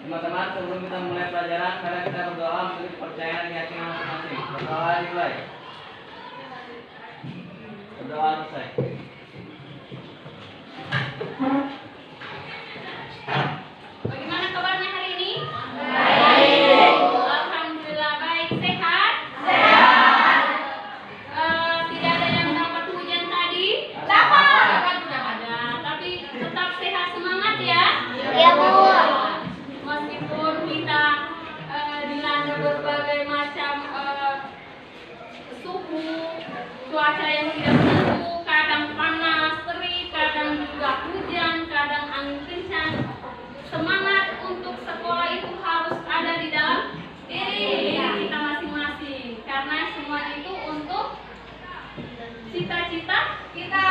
Teman-teman, sebelum kita mulai pelajaran, mari kita berdoa untuk kepercayaan di hati masing-masing. Berdoa dimulai. Berdoa selesai. Bagaimana kabarnya hari ini? Baik. Alhamdulillah baik. Sehat? Sehat. Tidak ada yang dapat hujan tadi? Dapat sudah ada. Tapi tetap sehat, semangat ya? Iya, Bu. Meskipun kita dilanda berbagai macam suhu, cuaca yang tidak menentu, kadang panas, terik, kadang juga hujan, kadang angin kencang. Semangat untuk sekolah itu harus ada di dalam diri kita masing-masing, karena semua itu untuk cita-cita kita.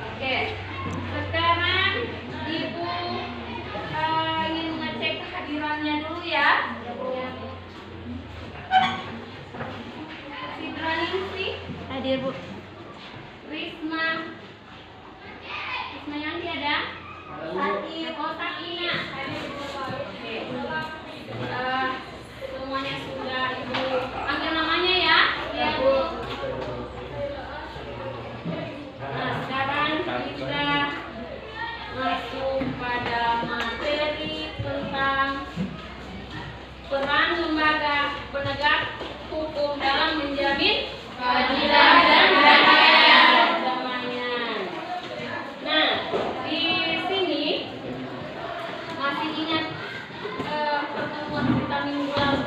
Oke, sekarang Ibu ingin mengecek kehadirannya dulu ya. Sidra-Ningsih Hadir, Bu. Risma Yanti ada? Sakina hadir. Oke. Semuanya sudah Ibu panggil namanya ya? Iya, Bu. Nah, sekarang kita masuk pada materi tentang peran lembaga penegak hukum dalam menjamin keadilan dan perdamaian. Nah, di sini masih ingat pertemuan kita minggu lalu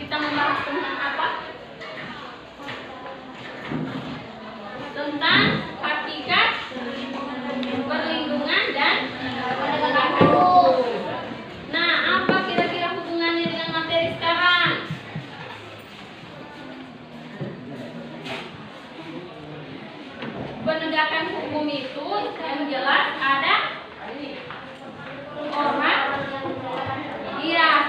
kita membahas tentang apa? Tentang hakikat perlindungan dan penegakan hukum. Nah, apa kira-kira hubungannya dengan materi sekarang? Penegakan hukum itu yang jelas ada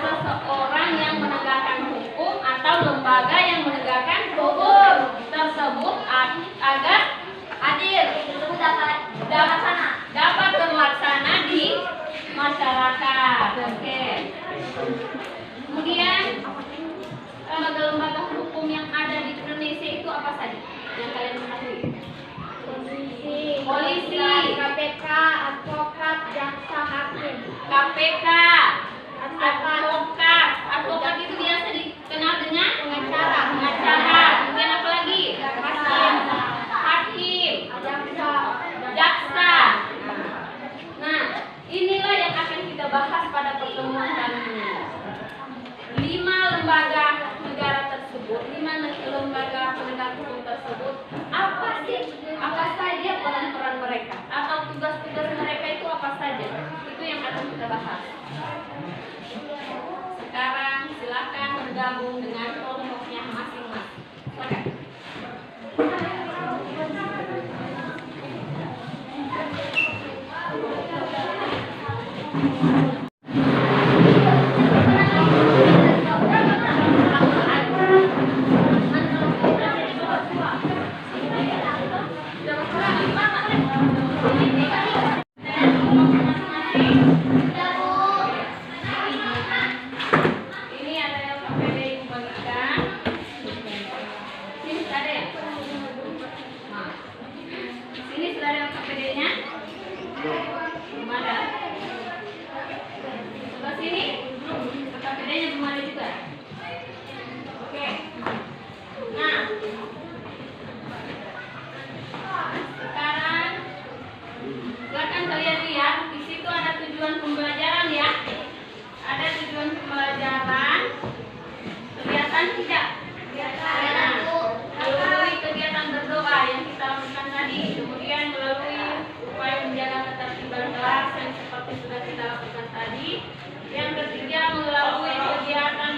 seseorang yang menegakkan hukum atau lembaga yang menegakkan hukum tersebut agar adil dapat terlaksana di masyarakat. Oke. Kemudian lembaga-lembaga hukum yang ada di Indonesia itu apa saja yang kalian ketahui? Polisi, KPK, advokat, jaksa, hakim. KPK, advokat itu biasa dikenal dengan pengacara. Kemudian apa lagi? Hakim, jaksa. Nah, inilah yang akan kita bahas pada pertemuan kali ini. 5 lembaga negara tersebut, 5 lembaga penegak hukum tersebut, apa saja peran-peran mereka atau tugas-tugas mereka itu apa saja? Itu yang akan kita bahas. Sekarang silakan bergabung dengan kelompoknya masing-masing. Silakan. Ini ada LKPD yang bagikan. Sini sudah ada ya? Sini sudah ada LKPD-nya? Belum ada. Sebelah sini? LKPD-nya belum ada juga. Oke. Nah, sekarang silakan kalian lihat. Di situ ada tujuan pembelajaran ya. Ada tujuan pembelajaran. Kelihatan tidak? Kelihatan. Melalui kegiatan berdoa yang kita lakukan tadi, kemudian melalui upaya menjaga ketertiban kelas yang seperti sudah kita lakukan tadi. Yang ketiga, melalui kegiatan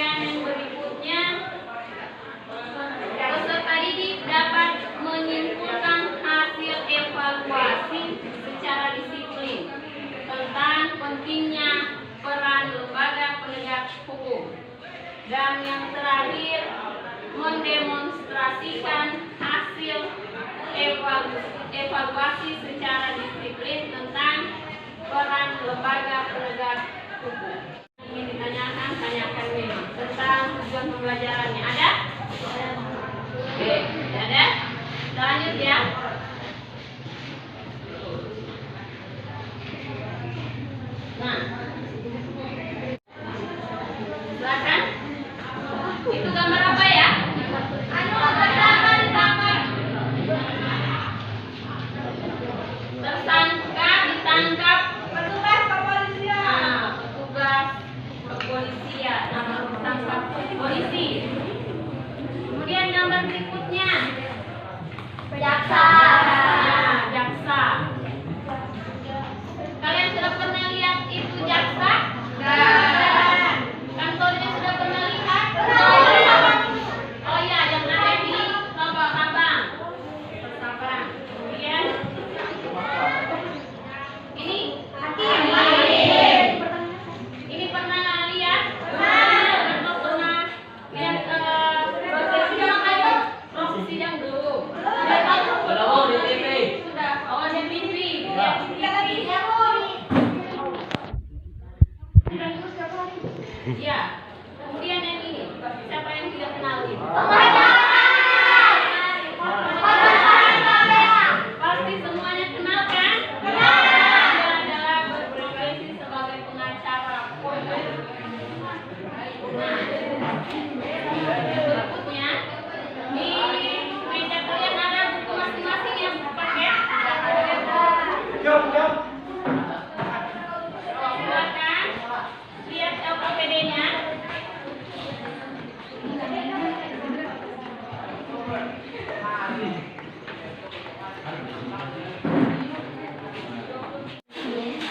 Kemudian yang berikutnya, peserta didik dapat menyimpulkan hasil evaluasi secara disiplin tentang pentingnya peran lembaga penegak hukum. Dan yang terakhir, mendemonstrasikan hasil evaluasi secara disiplin tentang peran lembaga penegak hukum. Ingin ditanyakan, tanyakan memang tentang tujuan pembelajarannya. Ada? Oke, ada? Kita lanjut ya. Nah, silakan. Itu gambar apa ya? Tersangka ditangkap petugas kepolisian. Petugas kepolisian. Nama tersangka polisi. Kemudian gambar berikutnya. Jaksa. Jaksa. Kalian sudah pernah lihat itu jaksa? Kantornya sudah pernah lihat? Oh iya, yang ada di Sabang. Kemudian ini hakim. Ini pernah lihat? Pernah lihat proses sidang belum? Belum di TV. Sudah. Oh, di TV. Lihat di TV. Ya. Kemudian yang ini, siapa yang tidak kenal ini? Pasti semuanya kenal kan? Dia adalah berprofesi sebagai pengacara. Nah, berikutnya di meja kalian ada buku masing-masing yang pakai. Silakan lihat LKPD-nya.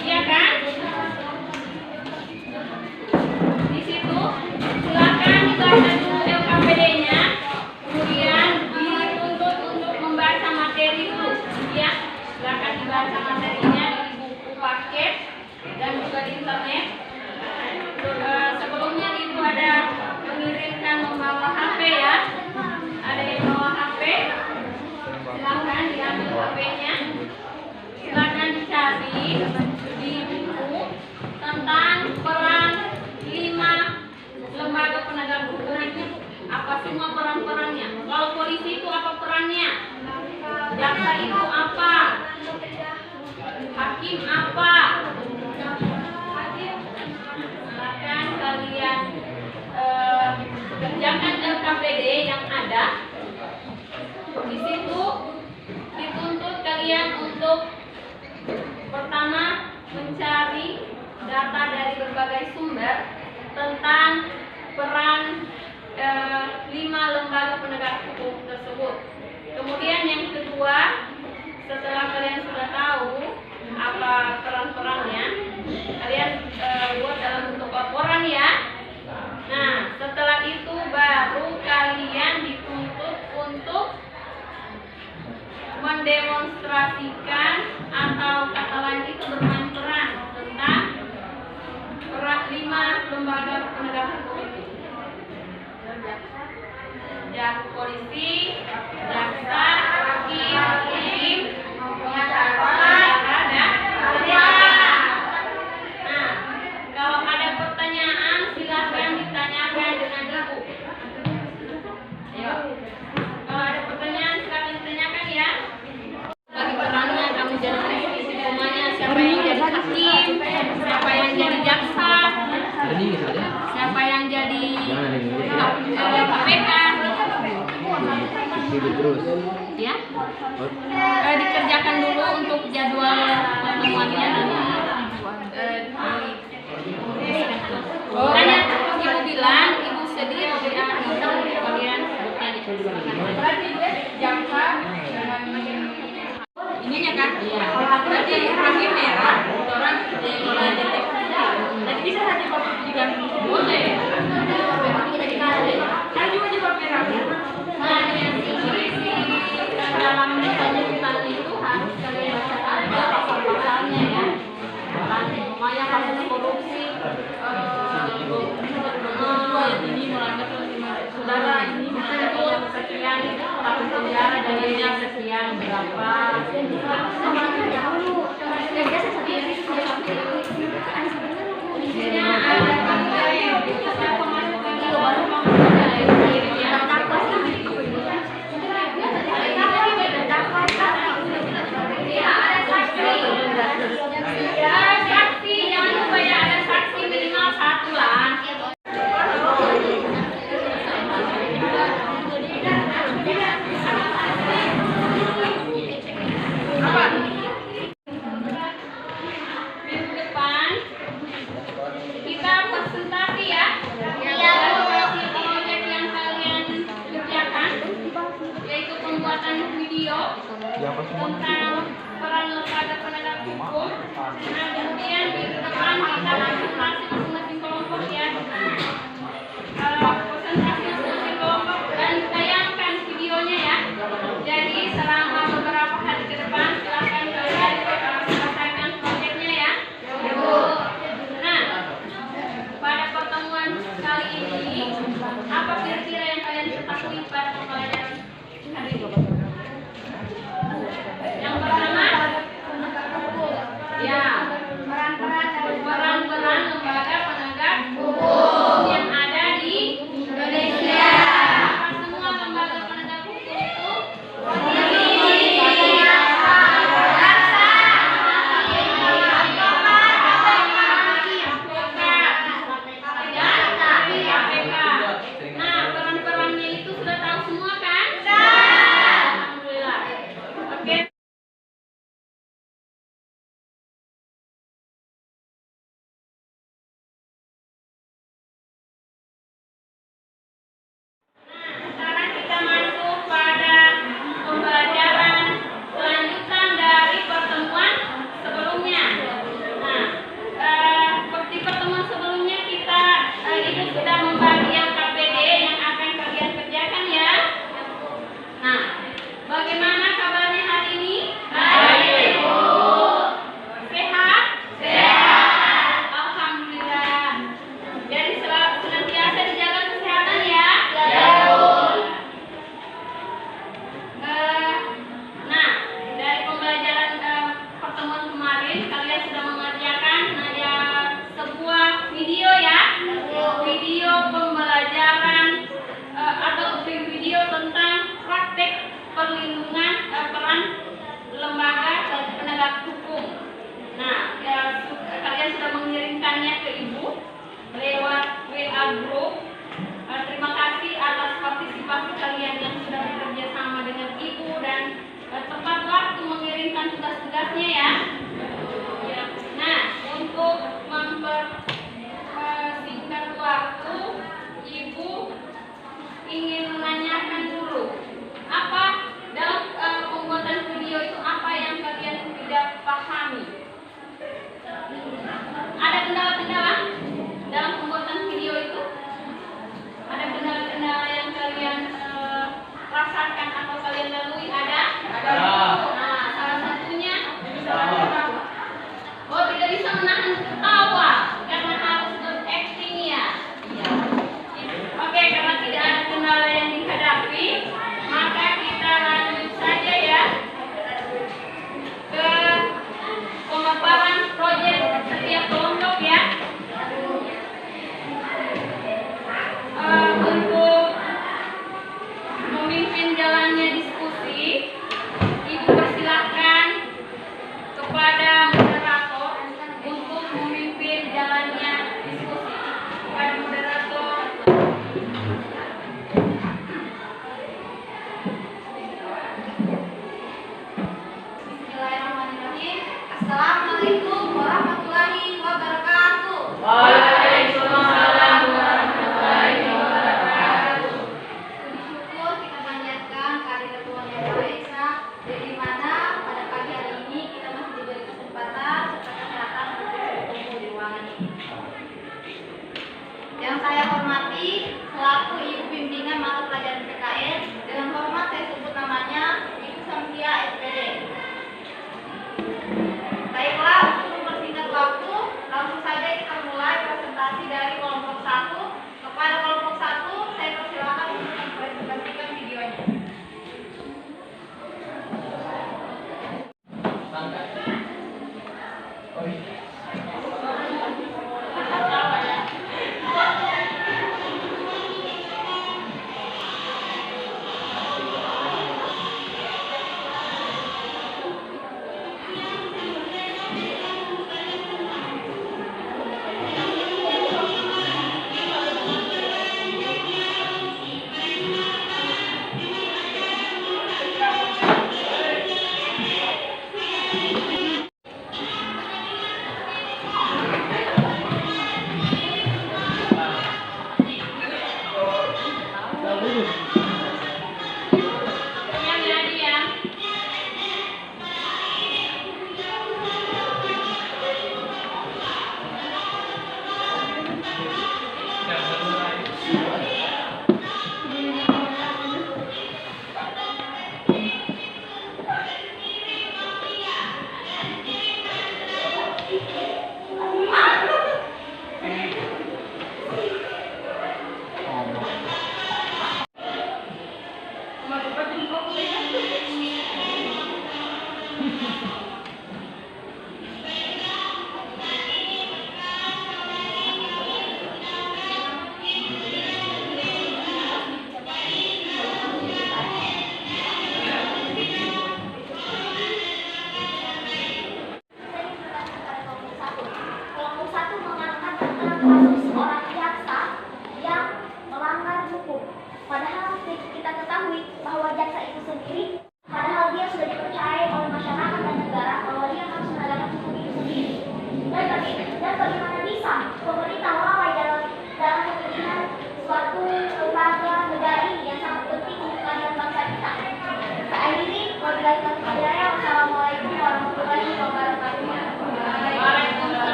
Iya kan? Di situ silakan dibaca dulu LKPD-nya, kemudian dituntut untuk membaca materi dulu. Ya, silakan dibaca materinya di buku paket dan juga di internet. Sebelumnya itu ada mengirimkan membawa HP ya. Ada yang bawa HP, silakan diambil HP-nya. Silakan dicari di buku tentang peran 5 lembaga penegak hukum itu apa semua peran-perannya. Kalau polisi itu apa perannya? Jaksa itu apa? Hakim apa? Silakan kalian kerjakan LKPD yang ada. Di situ dituntut kalian untuk pertama mencari data dari berbagai sumber tentang peran 5 lembaga penegak hukum tersebut. Kemudian yang kedua, setelah kalian sudah tahu apa peran-perannya, kalian buat dalam bentuk laporan ya. Nah, setelah itu baru kalian dituntut untuk mendemonstrasikan atau kata lain itu bermain peran tentang peran 5 lembaga penegak hukum itu. Polisi, jaksa, hakim, pengacara, dan nah, kalau ada pertanyaan silakan ditanyakan dengan ibu. Ayo. Kalau ada pertanyaan silakan ditanyakan ya. Bagi perannya kamu jadi semuanya, siapa yang jadi hakim, siapa yang jadi jaksa, siapa yang jadi KPK. Terus Ya, dikerjakan dulu untuk jadwal pertemuannya tanya ibu bilang ibu sedih kalian jaksa ininya kan berarti hakim merah orang yang detektif nanti bisa hakim juga boleh tahun penjara dendanya sekian berapa. Isinya ada saksi, jangan lupa ya ada saksi minimal 1 lah. Minggu depan kita presentasi ya. Hasil proyek yang kalian kerjakan yaitu pembuatan video tentang peran lembaga penegak hukum. Nah, kemudian minggu depan kita presentasi masing-masing kelompok ya. Presentasi masing-masing kelompok dan tayangkan videonya ya. Jadi selama beberapa hari ke depan silakan kalian selesaikan proyeknya ya. Nah, pada pertemuan kali ini apa kira-kira yang kalian ketahui pada pembelajaran hari ini? Yang pertama, ya, peran-peran lembaga penegak hukum yang ada di Indonesia. Apa semua lembaga penegak hukum itu? Nah, peran-perannya itu sudah tahu semua kan? Alhamdulillah. Oke. Sekarang kita masuk pada pembelajaran lanjutan dari pertemuan sebelumnya. Nah, seperti pertemuan sebelumnya kita Ibu sudah membagi yang KPD yang akan kalian kerjakan ya. Nah, bagaimana kabarnya hari ini? Baik, Ibu. Sehat? Sehat. Alhamdulillah. Jadi senantiasa dijaga kesehatan ya. Nah, dari pembelajaran pertemuan kemarin kalian sudah mengerjakan sebuah video ya, video pembelajaran atau video tentang praktek perlindungan peran lembaga penegak hukum. Nah, kalian sudah mengirimkannya ke Ibu lewat WA group. Terima kasih atas partisipasi kalian yang sudah bekerja sama dengan Ibu dan tepat waktu mengirimkan tugas-tugasnya ya. Nah, untuk mempersingkat waktu, Ibu ingin menanyakan dulu apa dalam pembuatan video itu apa yang kalian tidak pahami? Ada kendala-kendala dalam pembuatan video itu? Ada kendala-kendala yang kalian rasakan atau kalian lalui? Ada? Nah, salah satunya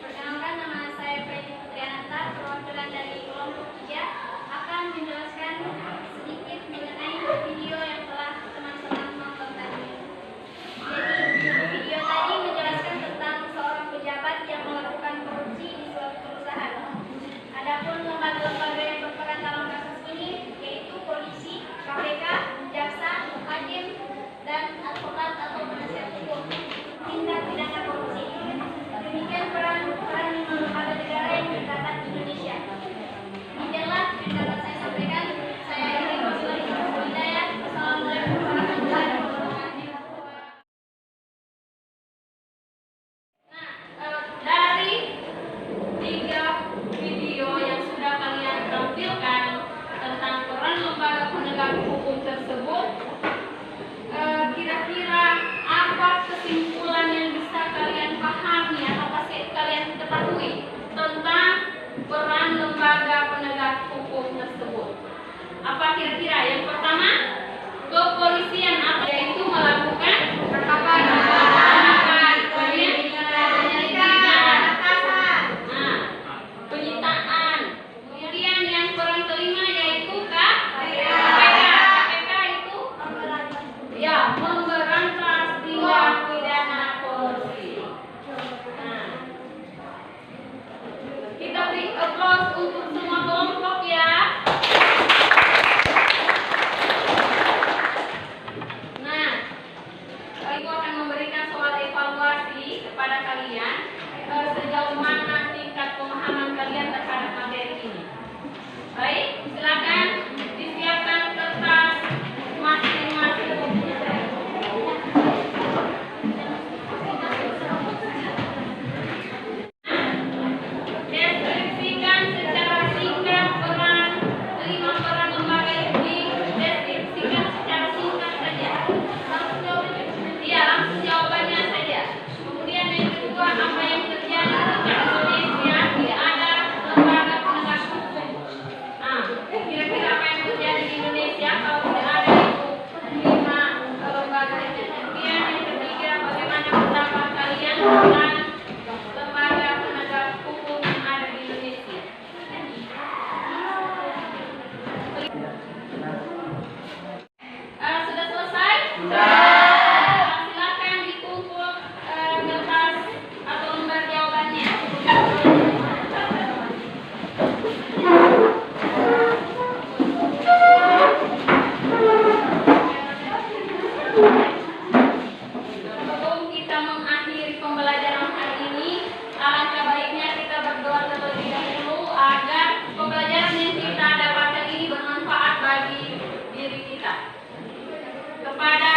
Perkenalkan, nama saya Freddy Putriananta, perwakilan dari kelompok 3 akan menjelaskan sedikit mengenai video yang telah teman-teman nonton tadi. Jadi, video tadi menjelaskan tentang seorang pejabat yang melakukan korupsi di suatu perusahaan. Adapun lembaga-lembaga yang berperan dalam kasus ini yaitu polisi, KPK, jaksa, hakim, dan advokat atau penasihat hukum tindak pidana korupsi. Demikian peran lima lembaga negara yang tercatat di Indonesia. Demikianlah yang dapat saya sampaikan. Saya Eri Roslani Hidayat. Assalamualaikum warahmatullahi wabarakatuh. Dari 3 video yang sudah kalian tampilkan tentang peran lembaga penegak hukum tersebut, kira-kira apa kesimpulan yang bisa kalian pahami atau kalian ketahui tentang peran lembaga penegak hukum tersebut? Apa kira-kira? Yang pertama, kepolisian apa yaitu melakukan penyitaan. Kemudian yang peran kelima yaitu KPK itu ya memberantas tindak pidana korupsi. Kita beri aplaus untuk semua kelompok ya. Aku akan memberikan soal evaluasi kepada kalian sejauh mana tingkat pemahaman kalian terhadap materi ini. Baik, silakan disiapkan kertas masing-masing. Deskripsikan secara singkat peran 5 peran lembaga ini. Deskripsikan secara singkat saja. Langsung jawabannya saja. Kemudian yang kedua, apa yang terjadi di Indonesia tidak ada lembaga penegak hukum. Kira-kira apa yang terjadi di Indonesia kalau tidak ada itu 5 lembaga ini. Kemudian yang ketiga, bagaimana pendapat kalian tentang lembaga penegak hukum yang ada di Indonesia? Sudah selesai? Sudah. Silakan dikumpul kertas atau lembar jawabannya. Sebelum kita mengakhiri pembelajaran hari ini, alangkah baiknya kita berdoa terlebih dahulu agar pembelajaran yang kita dapatkan ini bermanfaat bagi diri kita. Kepada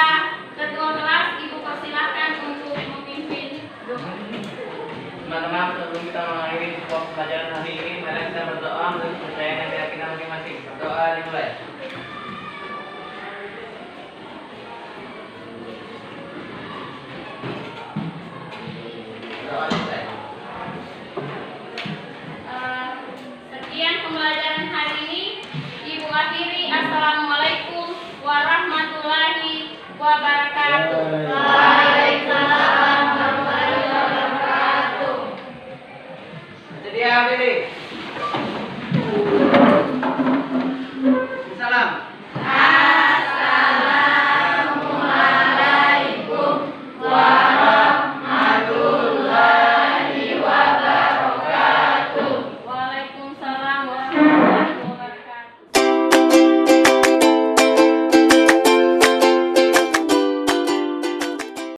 ketua kelas, Ibu persilahkan untuk memimpin doa. Teman-teman, sebelum kita mengakhiri pembelajaran hari ini, mari kita berdoa menurut kepercayaan dan keyakinan masing-masing. Doa dimulai. Papua Barat